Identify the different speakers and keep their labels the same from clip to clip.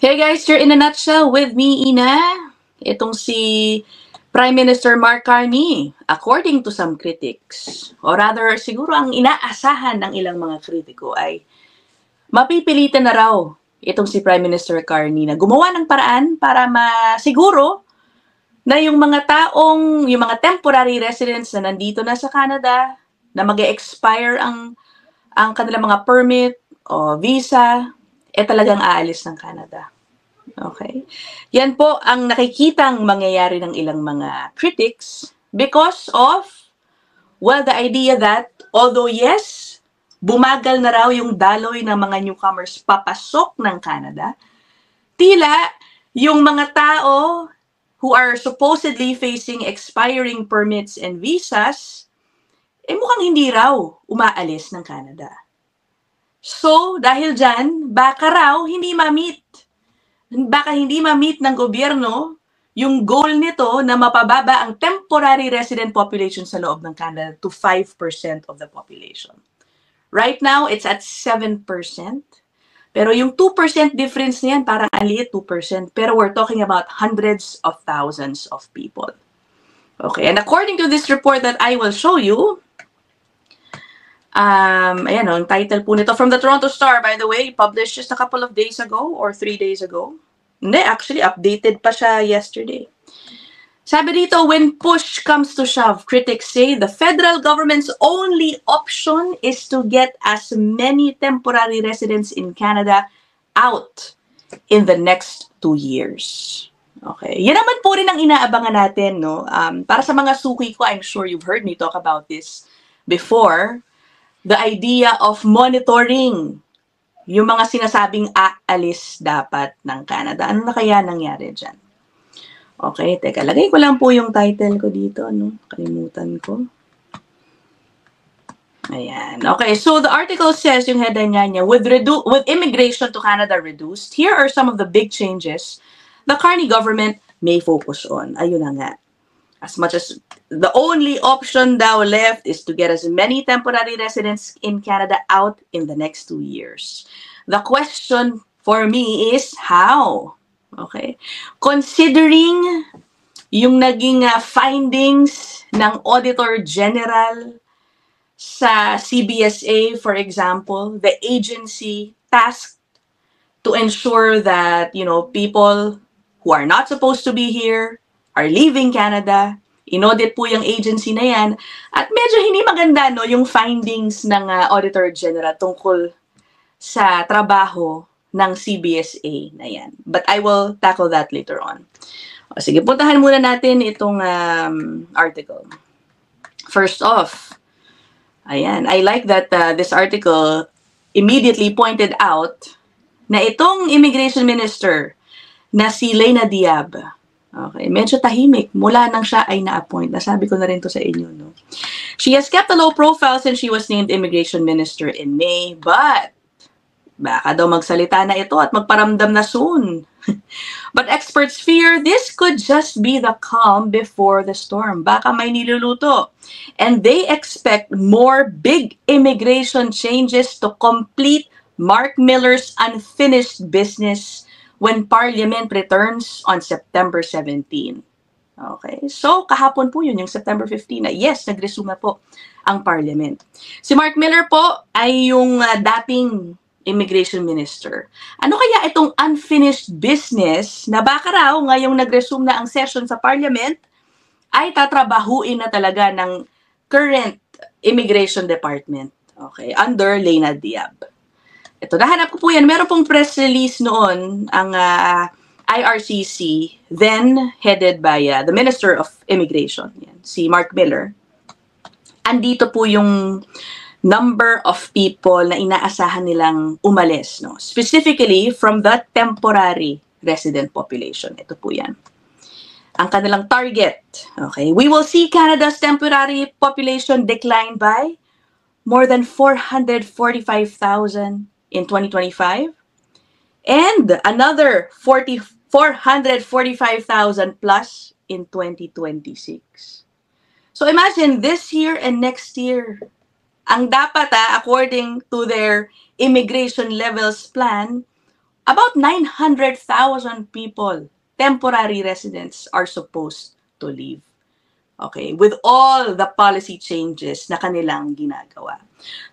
Speaker 1: Hey guys, you're in a nutshell with me, Ina. Itong si Prime Minister Mark Carney, according to some critics, or rather siguro ang inaasahan ng ilang mga kritiko ay mapipilitan na raw itong si Prime Minister Carney na gumawa ng paraan para masiguro na yung mga temporary residents na nandito na sa Canada, na mag-expire ang kanilang mga permit o visa, talagang aalis ng Canada. Okay? Yan po ang nakikitang mangyayari ng ilang mga critics because of, well, the idea that, although yes, bumagal na raw yung daloy ng mga newcomers papasok ng Canada, tila yung mga tao who are supposedly facing expiring permits and visas, mukhang hindi raw umaalis ng Canada. So, dahil dyan, baka hindi ma-meet ng gobyerno yung goal nito na mapababa ang temporary resident population sa loob ng Canada to 5% of the population. Right now, it's at 7%. Pero yung 2% difference niyan, parang aliit 2%. Pero we're talking about hundreds of thousands of people. Okay, and according to this report that I will show you, ayan o, ang title po nito, from the Toronto Star, by the way, published just a couple of days ago or 3 days ago. Hindi, actually, updated pa siya yesterday. Sabi dito, when push comes to shove, critics say the federal government's only option is to get as many temporary residents in Canada out in the next 2 years. Okay. Yan naman po rin ang inaabangan natin, no? Para sa mga suki ko, I'm sure you've heard me talk about this before. The idea of monitoring yung mga sinasabing aalis dapat ng Canada. Ano na kaya nangyari dyan? Okay, teka, lagay ko lang po yung title ko dito, no? Kalimutan ko. Ayan. Okay, so the article says, yung headline niya, with immigration to Canada reduced, here are some of the big changes the Carney government may focus on. Ayun na nga. As much as the only option daw left is to get as many temporary residents in Canada out in the next 2 years. The question for me is how? Okay? Considering yung naging findings ng Auditor General sa CBSA, for example, the agency tasked to ensure that, people who are not supposed to be here are leaving Canada. Inaudit po yung agency na yan. At medyo hindi maganda, no, yung findings ng Auditor General tungkol sa trabaho ng CBSA na yan. But I will tackle that later on. O, sige, puntahan muna natin itong article. First off, ayan, I like that this article immediately pointed out na itong immigration minister na si Laina Diab, okay, medyo tahimik mula nang siya ay na-appoint. Nasabi ko na rin to sa inyo, no? She has kept a low profile since she was named immigration minister in May, but baka daw magsalita na ito at magparamdam na soon. But experts fear this could just be the calm before the storm. Baka may niluluto. And they expect more big immigration changes to complete Mark Miller's unfinished business when Parliament returns on September 17. Okay, so kahapon po yun, yung September 15, na yes, nag-resume po ang Parliament. Si Mark Miller po ay yung dating immigration minister. Ano kaya itong unfinished business na baka raw ngayong nag-resume na ang session sa Parliament ay tatrabahuin na talaga ng current immigration department, okay, under Laina Diab. Ito, nahanap ko po yan. Meron pong press release noon ang IRCC, then headed by the Minister of Immigration, yan, si Mark Miller. Andito po yung number of people na inaasahan nilang umalis, no? Specifically from the temporary resident population. Ito po yan. Ang kanilang target, okay, we will see Canada's temporary population decline by more than 445,000 in 2025, and another 445,000 plus in 2026. So imagine this year and next year, ang dapat according to their immigration levels plan, about 900,000 people, temporary residents, are supposed to leave. Okay, with all the policy changes na kanilang ginagawa.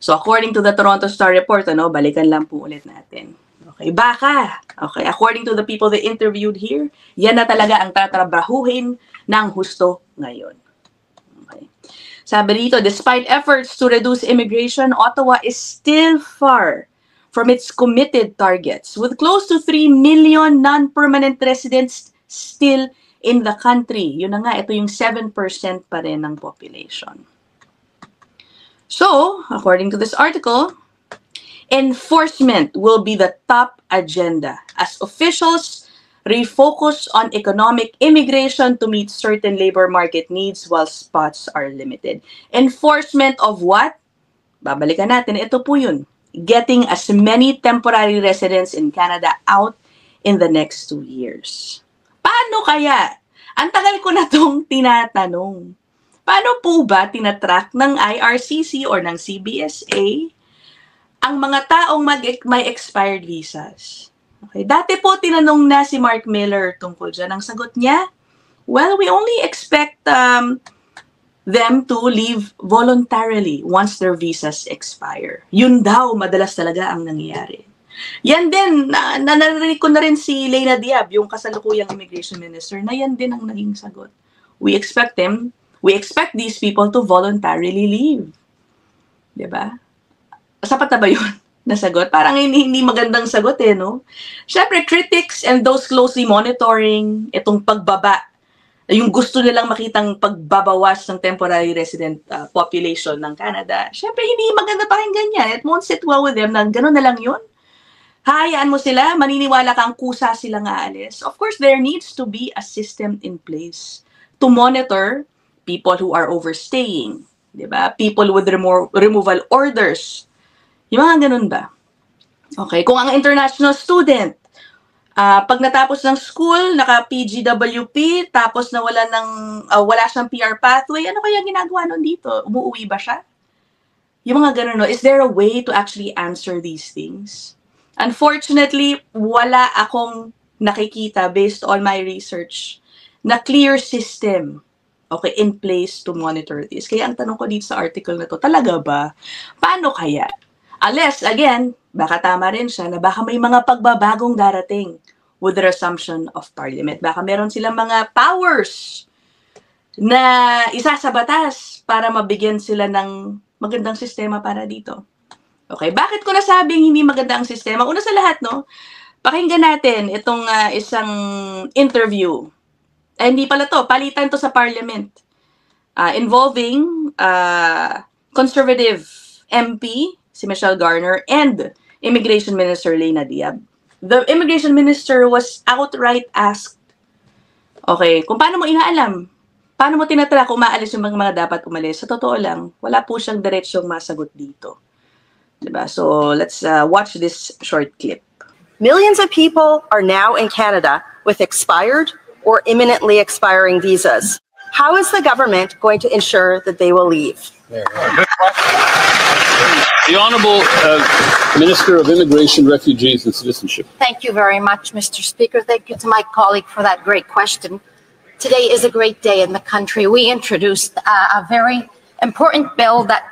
Speaker 1: So according to the Toronto Star Report, balikan lang po ulit natin. Okay, baka. Okay, according to the people they interviewed here, yan na talaga ang tatrabahuhin ng husto ngayon. Okay. Sabi dito, despite efforts to reduce immigration, Ottawa is still far from its committed targets, with close to 3 million non-permanent residents still in the country. Yun na nga, ito yung 7% pa rin ng population. So, according to this article, enforcement will be the top agenda as officials refocus on economic immigration to meet certain labor market needs while spots are limited. Enforcement of what? Babalikan natin. Ito po yun. Getting as many temporary residents in Canada out in the next 2 years. Paano kaya? Ang tagal ko na itong tinatanong. Paano po ba tinatrack ng IRCC or ng CBSA ang mga taong may expired visas? Okay. Dati po tinanong na si Mark Miller tungkol dyan. Ang sagot niya, well, we only expect them to leave voluntarily once their visas expire. Yun daw, madalas talaga ang nangyayari. Yan din, narinig ko na rin si Leila Diab, yung kasalukuyang immigration minister, na yan din ang naging sagot. We expect these people to voluntarily leave. Diba? Sapat na ba yun na sagot? Parang hindi magandang sagot no? Siyempre, critics and those closely monitoring itong pagbaba, yung gusto nilang makitang pagbabawas ng temporary resident population ng Canada, siyempre, hindi maganda pakinggan yan. It won't sit well with them na gano'n na lang yun. Hayaan mo sila, maniniwala kang kusa silang aalis. Of course, there needs to be a system in place to monitor people who are overstaying, diba? People with removal orders. Yung mga ganun ba? Okay, kung ang international student, pag natapos ng school, naka-PGWP, tapos na wala siyang PR pathway, ano kaya ginagawa nun dito? Umuuwi ba siya? Yung mga ganun, is there a way to actually answer these things? Unfortunately, wala akong nakikita based on my research na clear system in place to monitor this. Kaya ang tanong ko dito sa article na to, talaga ba? Paano kaya? Unless, again, baka tama rin siya na baka may mga pagbabagong darating with the resumption of Parliament. Baka meron silang mga powers na isa sa batas para mabigyan sila ng magandang sistema para dito. Okay, bakit ko nasabing hindi maganda ang sistema? Una sa lahat, pakinggan natin itong isang interview. Hindi pala to, palitan to sa Parliament. Involving conservative MP, si Michelle Garner, and Immigration Minister Leila Diab. The Immigration Minister was outright asked, okay, kung paano mo inaalam? Paano mo tinatala kung maalis yung mga dapat umalis? Sa totoo lang, wala po siyang diretsyong masagot dito. Diba? So let's watch this short clip.
Speaker 2: Millions of people are now in Canada with expired or imminently expiring visas. How is the government going to ensure that they will leave?
Speaker 3: The Honourable Minister of Immigration, Refugees and Citizenship.
Speaker 4: Thank you very much, Mr. Speaker. Thank you to my colleague for that great question. Today is a great day in the country. We introduced a very important bill that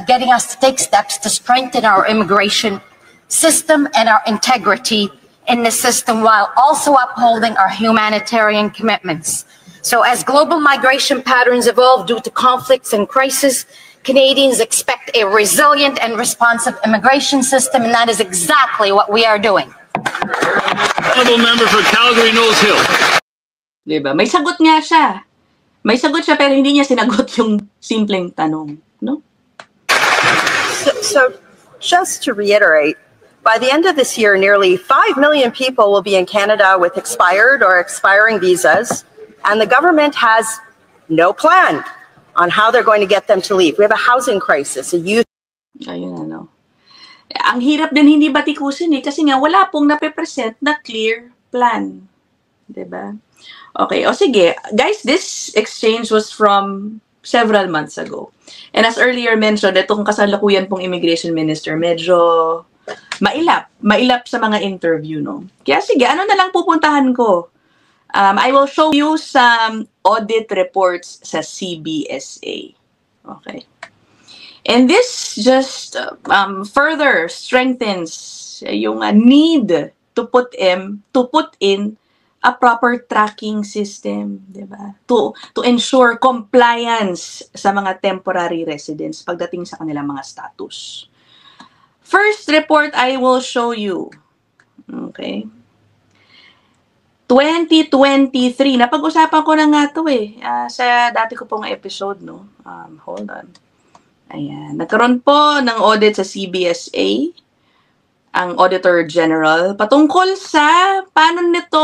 Speaker 4: getting us to take steps to strengthen our immigration system and our integrity in the system while also upholding our humanitarian commitments. So as global migration patterns evolve due to conflicts and crisis, Canadians expect a resilient and responsive immigration system, and that is exactly what we are doing.
Speaker 3: Honourable Member for Calgary Knowles Hill.
Speaker 1: Diba? May sagot nga siya. May sagot siya pero hindi niya sinagot yung simpleng tanong. No?
Speaker 2: So just to reiterate, by the end of this year, nearly 5 million people will be in Canada with expired or expiring visas, and the government has no plan on how they're going to get them to leave. We have a housing crisis, a youth...
Speaker 1: Ayun ang hirap din hindi batikusin kasi nga wala pong nape-present na clear plan. Diba? Okay, sige. Guys, this exchange was from several months ago. And as earlier mentioned, itong kasalukuyan pong immigration minister, medyo mailap sa mga interview, no? Kaya sige, ano na lang pupuntahan ko? I will show you some audit reports sa CBSA. Okay. And this just further strengthens yung need to put in a proper tracking system, diba? To ensure compliance sa mga temporary residents pagdating sa kanilang mga status. First report I will show you. Okay. 2023. Napag-usapan ko na nga to sa dati ko pong episode, no? Hold on. Ayan. Nagkaroon po ng audit sa CBSA, ang Auditor General, patungkol sa paano nito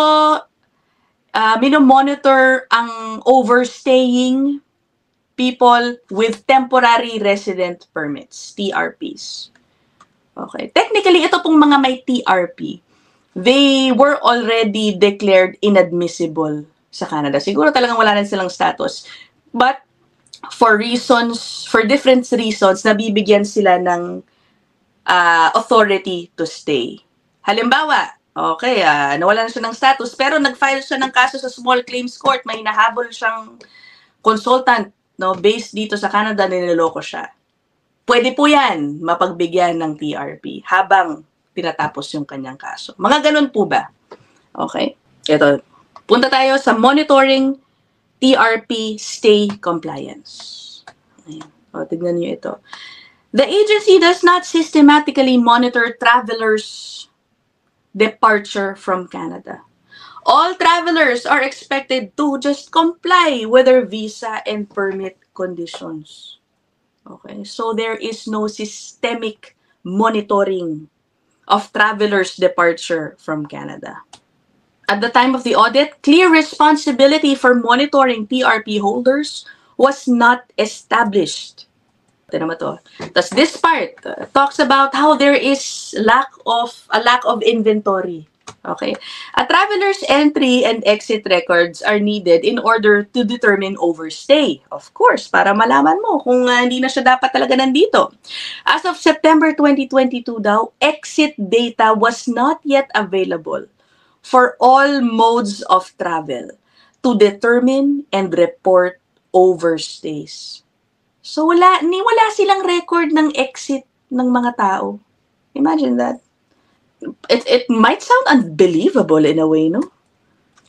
Speaker 1: minomonitor ang overstaying people with temporary resident permits, TRPs. Okay. Technically, ito pong mga may TRP, they were already declared inadmissible sa Canada. Siguro talagang wala na silang status. But for different reasons, nabibigyan sila ng authority to stay. Halimbawa, okay, nawala na siya ng status, pero nag-file siya ng kaso sa small claims court, may nahabol siyang consultant, no, based dito sa Canada, niloloko siya. Pwede po yan, mapagbigyan ng TRP habang tinatapos yung kanyang kaso. Mga ganun po ba? Okay. Ito, punta tayo sa monitoring TRP stay compliance. Ayan. O, tignan nyo ito. The agency does not systematically monitor travelers' departure from Canada. All travelers are expected to just comply with their visa and permit conditions. Okay, so there is no systemic monitoring of travelers' departure from Canada. At the time of the audit, clear responsibility for monitoring TRP holders was not established. Thus, this part talks about how there is a lack of inventory. Okay, a traveler's entry and exit records are needed in order to determine overstay. Of course, para malaman mo kung hindi na siya dapat talaga nandito. As of September 2022 daw, exit data was not yet available for all modes of travel to determine and report overstays. So wala silang record ng exit ng mga tao. Imagine that. It might sound unbelievable in a way, no?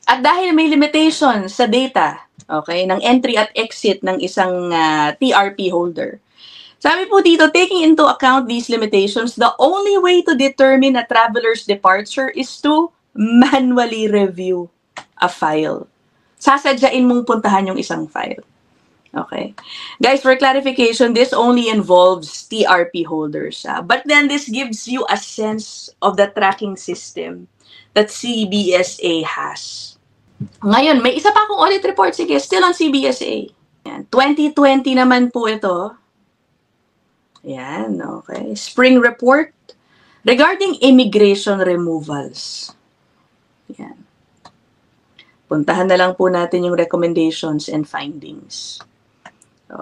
Speaker 1: At dahil may limitation sa data, okay, ng entry at exit ng isang TRP holder, sabi po dito, taking into account these limitations, the only way to determine a traveler's departure is to manually review a file. Sasadyain mong puntahan yung isang file. Okay. Guys, for clarification, this only involves TRP holders. But then this gives you a sense of the tracking system that CBSA has. Ngayon, may isa pa akong audit report. Sige, still on CBSA. Yan. 2020 naman po ito. Yan, okay. Spring report regarding immigration removals. Yan. Puntahan na lang po natin yung recommendations and findings.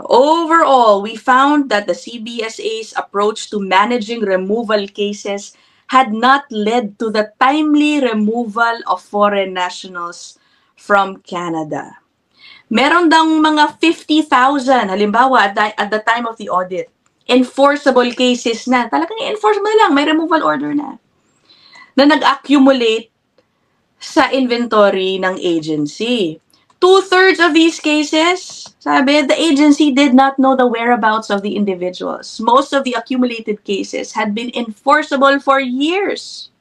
Speaker 1: Overall, we found that the CBSA's approach to managing removal cases had not led to the timely removal of foreign nationals from Canada. Meron daw mga 50,000, halimbawa at the time of the audit, enforceable cases na, talagang enforceable lang, may removal order na nag-accumulate sa inventory ng agency. 2/3 of these cases, sabi, the agency did not know the whereabouts of the individuals. Most of the accumulated cases had been enforceable for years.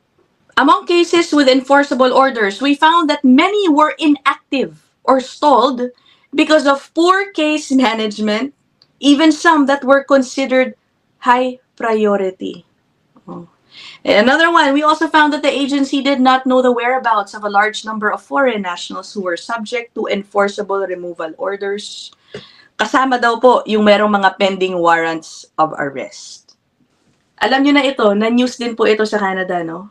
Speaker 1: Among cases with enforceable orders, we found that many were inactive or stalled because of poor case management, even some that were considered high priority. Another one, we also found that the agency did not know the whereabouts of a large number of foreign nationals who were subject to enforceable removal orders. Kasama daw po yung merong mga pending warrants of arrest. Alam nyo na ito, na-news din po ito sa Canada, no?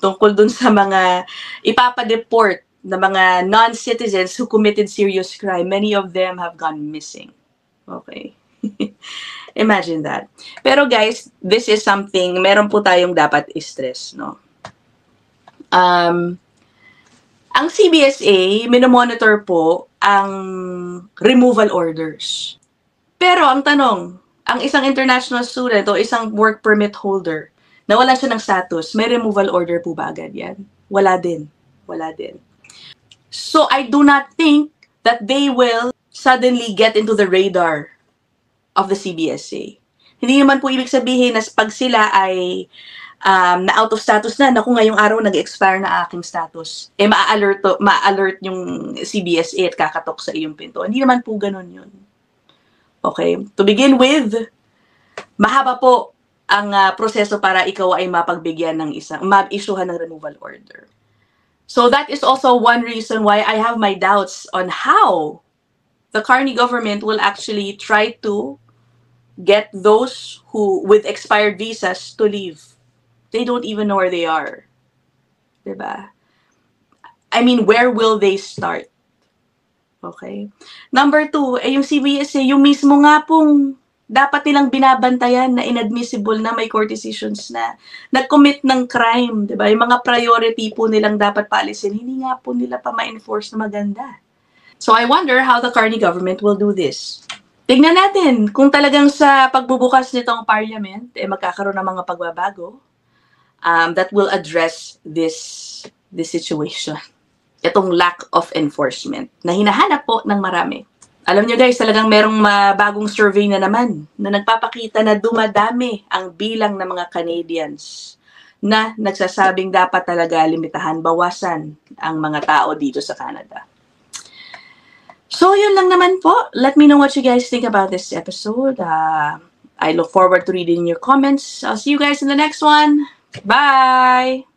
Speaker 1: Tungkol dun sa mga ipapadeport na mga non-citizens who committed serious crime. Many of them have gone missing. Okay. Imagine that. Pero guys, this is something, meron po tayong dapat i-stress, no? Ang CBSA, minomonitor po ang removal orders. Pero ang tanong, ang isang international student o isang work permit holder, nawalan siya ng status, may removal order po ba agad yan? Wala din. Wala din. So I do not think that they will suddenly get into the radar of the CBSA. Hindi naman po ibig sabihin na pag sila ay na out of status na, naku ngayong araw nag-expire na aking status, eh ma-alert yung CBSA at kakatok sa iyong pinto. Hindi naman po ganun yun. Okay? To begin with, mahaba po ang proseso para ikaw ay mapagbigyan ng ma-issuehan ng removal order. So that is also one reason why I have my doubts on how the Carney government will actually try to get those who with expired visas to leave. They don't even know where they are. Diba? I mean, where will they start? Okay? Number 2, yung CBSA, yung mismo nga pong dapat nilang binabantayan na inadmissible na may court decisions na nag-commit ng crime. Diba? Yung mga priority po nilang dapat paalisin, hindi nga po nila pa ma-enforce na maganda. So I wonder how the Carney government will do this. Tignan natin kung talagang sa pagbubukas nitong parliament, magkakaroon ng mga pagbabago that will address this situation. Itong lack of enforcement na hinahanap po ng marami. Alam nyo guys, talagang merong bagong survey na naman na nagpapakita na dumadami ang bilang ng mga Canadians na nagsasabing dapat talaga limitahan, bawasan ang mga tao dito sa Canada. So, yun lang naman po. Let me know what you guys think about this episode. I look forward to reading your comments. I'll see you guys in the next one. Bye!